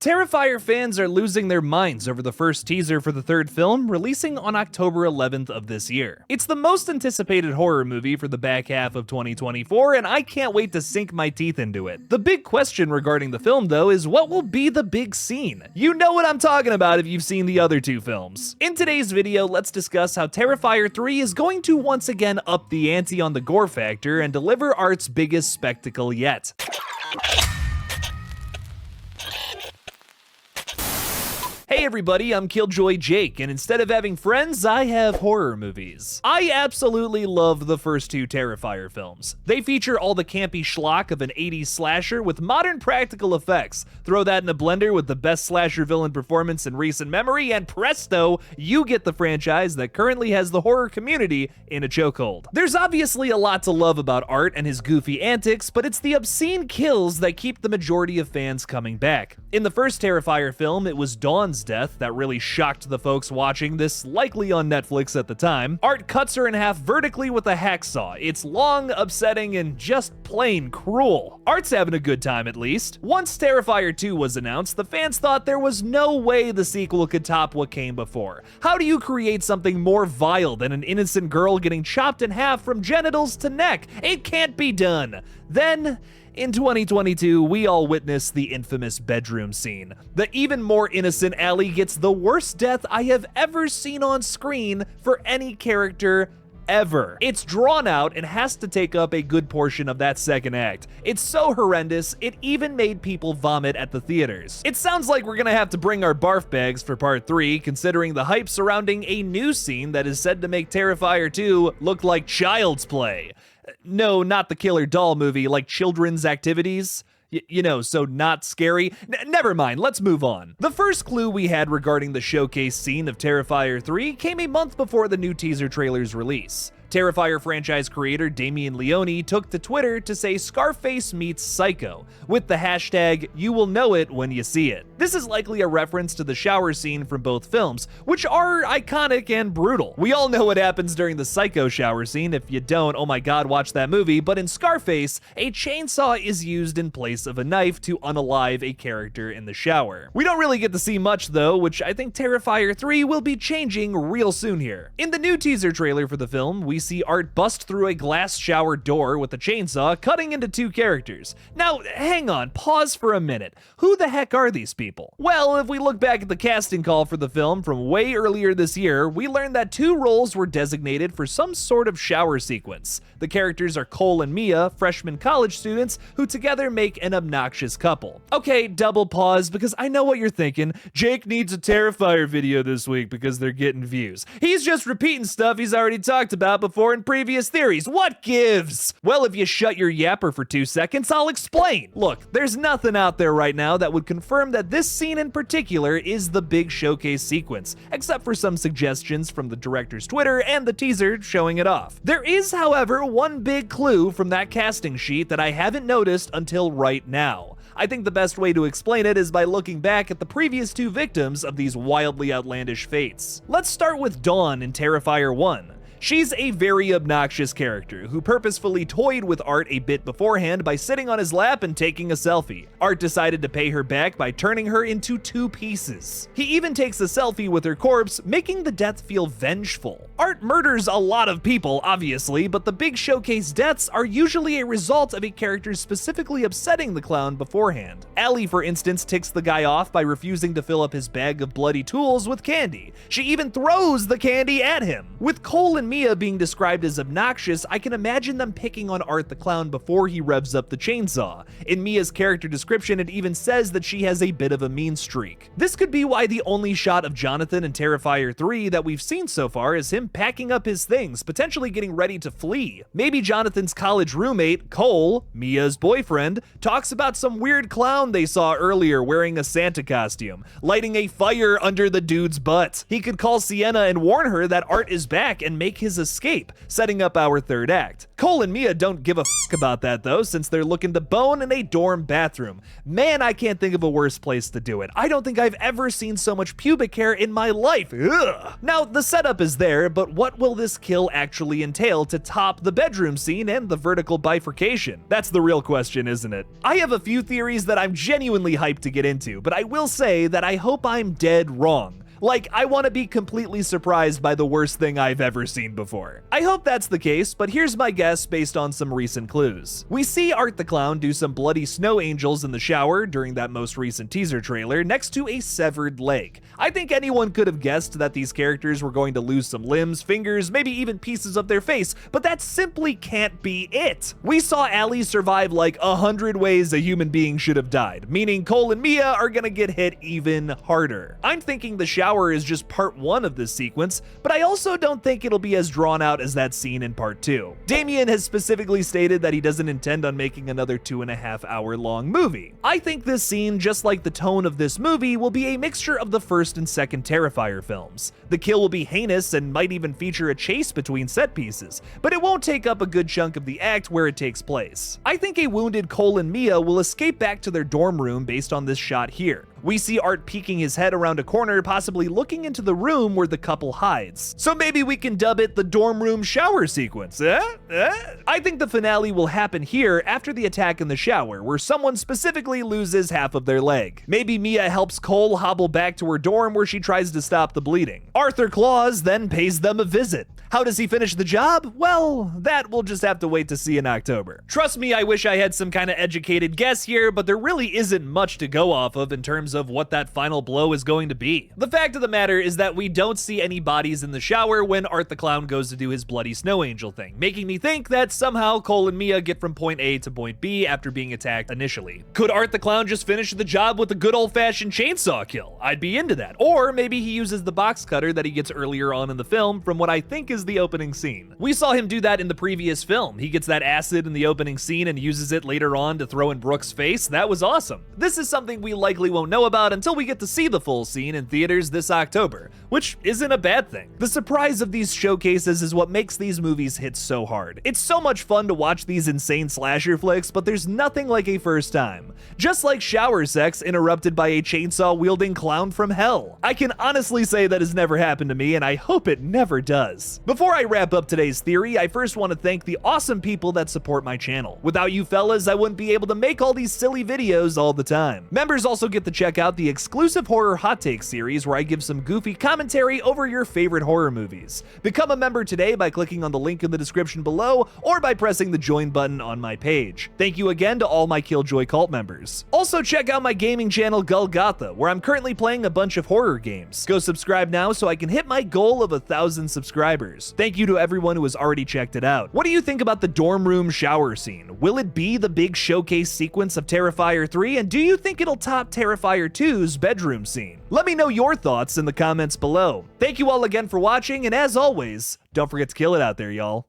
Terrifier fans are losing their minds over the first teaser for the third film, releasing on October 11th of this year. It's the most anticipated horror movie for the back half of 2024, and I can't wait to sink my teeth into it. The big question regarding the film, though, is what will be the big scene? You know what I'm talking about if you've seen the other two films. In today's video, let's discuss how Terrifier 3 is going to once again up the ante on the gore factor and deliver art's biggest spectacle yet. Hey everybody, I'm Killjoy Jake, and instead of having friends, I have horror movies. I absolutely love the first two Terrifier films. They feature all the campy schlock of an 80s slasher with modern practical effects. Throw that in a blender with the best slasher villain performance in recent memory, and presto, you get the franchise that currently has the horror community in a chokehold. There's obviously a lot to love about Art and his goofy antics, but it's the obscene kills that keep the majority of fans coming back. In the first Terrifier film, it was Dawn's death that really shocked the folks watching this, likely on Netflix at the time. Art cuts her in half vertically with a hacksaw. It's long, upsetting, and just plain cruel. Art's having a good time at least. Once Terrifier 2 was announced, the fans thought there was no way the sequel could top what came before. How do you create something more vile than an innocent girl getting chopped in half from genitals to neck? It can't be done. Then, in 2022, we all witnessed the infamous bedroom scene. The even more innocent Allie gets the worst death I have ever seen on screen for any character ever. It's drawn out and has to take up a good portion of that second act. It's so horrendous, it even made people vomit at the theaters. It sounds like we're gonna have to bring our barf bags for part 3, considering the hype surrounding a new scene that is said to make Terrifier 2 look like Child's Play. No, not the killer doll movie, like children's activities. You know, so not scary. Never mind, let's move on. The first clue we had regarding the showcase scene of Terrifier 3 came a month before the new teaser trailer's release. Terrifier franchise creator Damien Leone took to Twitter to say Scarface meets Psycho, with the hashtag "you will know it when you see it." This is likely a reference to the shower scene from both films, which are iconic and brutal. We all know what happens during the Psycho shower scene. If you don't, oh my god, watch that movie. But in Scarface, a chainsaw is used in place of a knife to unalive a character in the shower. We don't really get to see much though, which I think Terrifier 3 will be changing real soon here. In the new teaser trailer for the film, we see Art bust through a glass shower door with a chainsaw, cutting into two characters. Now, hang on, pause for a minute. Who the heck are these people? Well, if we look back at the casting call for the film from way earlier this year, we learned that two roles were designated for some sort of shower sequence. The characters are Cole and Mia, freshman college students, who together make an obnoxious couple. Okay, double pause, because I know what you're thinking. Jake needs a Terrifier video this week because they're getting views. He's just repeating stuff he's already talked about before in previous theories. What gives? Well, if you shut your yapper for 2 seconds, I'll explain. Look, there's nothing out there right now that would confirm that this scene in particular is the big showcase sequence, except for some suggestions from the director's Twitter and the teaser showing it off. There is, however, one big clue from that casting sheet that I haven't noticed until right now. I think the best way to explain it is by looking back at the previous two victims of these wildly outlandish fates. Let's start with Dawn in Terrifier 1. She's a very obnoxious character who purposefully toyed with Art a bit beforehand by sitting on his lap and taking a selfie. Art decided to pay her back by turning her into two pieces. He even takes a selfie with her corpse, making the death feel vengeful. Art murders a lot of people, obviously, but the big showcase deaths are usually a result of a character specifically upsetting the clown beforehand. Allie, for instance, ticks the guy off by refusing to fill up his bag of bloody tools with candy. She even throws the candy at him. With Cole and Mia being described as obnoxious, I can imagine them picking on Art the clown before he revs up the chainsaw. In Mia's character description, it even says that she has a bit of a mean streak. This could be why the only shot of Jonathan in Terrifier 3 that we've seen so far is him packing up his things, potentially getting ready to flee. Maybe Jonathan's college roommate, Cole, Mia's boyfriend, talks about some weird clown they saw earlier wearing a Santa costume, lighting a fire under the dude's butt. He could call Sienna and warn her that Art is back and make his escape, setting up our third act. Cole and Mia don't give a fuck about that though, since they're looking to bone in a dorm bathroom. Man, I can't think of a worse place to do it. I don't think I've ever seen so much pubic hair in my life. Ugh. Now, the setup is there, but what will this kill actually entail to top the bedroom scene and the vertical bifurcation? That's the real question, isn't it? I have a few theories that I'm genuinely hyped to get into, but I will say that I hope I'm dead wrong. Like, I want to be completely surprised by the worst thing I've ever seen before. I hope that's the case, but here's my guess based on some recent clues. We see Art the Clown do some bloody snow angels in the shower during that most recent teaser trailer next to a severed leg. I think anyone could have guessed that these characters were going to lose some limbs, fingers, maybe even pieces of their face, but that simply can't be it. We saw Allie survive like 100 ways a human being should have died, meaning Cole and Mia are gonna get hit even harder. I'm thinking the shower is just part 1 of this sequence, but I also don't think it'll be as drawn out as that scene in part 2. Damien has specifically stated that he doesn't intend on making another 2.5 hour long movie. I think this scene, just like the tone of this movie, will be a mixture of the first and second Terrifier films. The kill will be heinous and might even feature a chase between set pieces, but it won't take up a good chunk of the act where it takes place. I think a wounded Cole and Mia will escape back to their dorm room based on this shot here. We see Art peeking his head around a corner, possibly looking into the room where the couple hides. So maybe we can dub it the dorm room shower sequence, I think the finale will happen here after the attack in the shower, where someone specifically loses half of their leg. Maybe Mia helps Cole hobble back to her dorm where she tries to stop the bleeding. Arthur Claus then pays them a visit. How does he finish the job? Well, that we'll just have to wait to see in October. Trust me, I wish I had some kind of educated guess here, but there really isn't much to go off of in terms of what that final blow is going to be. The fact of the matter is that we don't see any bodies in the shower when Art the Clown goes to do his bloody snow angel thing, making me think that somehow Cole and Mia get from point A to point B after being attacked initially. Could Art the Clown just finish the job with a good old-fashioned chainsaw kill? I'd be into that. Or maybe he uses the box cutter that he gets earlier on in the film from what I think is the opening scene. We saw him do that in the previous film. He gets that acid in the opening scene and uses it later on to throw in Brooke's face. That was awesome. This is something we likely won't know about until we get to see the full scene in theaters this October, which isn't a bad thing. The surprise of these showcases is what makes these movies hit so hard. It's so much fun to watch these insane slasher flicks, but there's nothing like a first time. Just like shower sex interrupted by a chainsaw-wielding clown from hell. I can honestly say that has never happened to me, and I hope it never does. Before I wrap up today's theory, I first want to thank the awesome people that support my channel. Without you fellas, I wouldn't be able to make all these silly videos all the time. Members also get to check out the exclusive horror hot take series where I give some goofy commentary over your favorite horror movies. Become a member today by clicking on the link in the description below or by pressing the join button on my page. Thank you again to all my Killjoy cult members. Also check out my gaming channel GullGotha, where I'm currently playing a bunch of horror games. Go subscribe now so I can hit my goal of 1,000 subscribers. Thank you to everyone who has already checked it out. What do you think about the dorm room shower scene? Will it be the big showcase sequence of Terrifier 3, and do you think it'll top Terrifier 2's bedroom scene? Let me know your thoughts in the comments below. Thank you all again for watching, and as always, don't forget to kill it out there, y'all.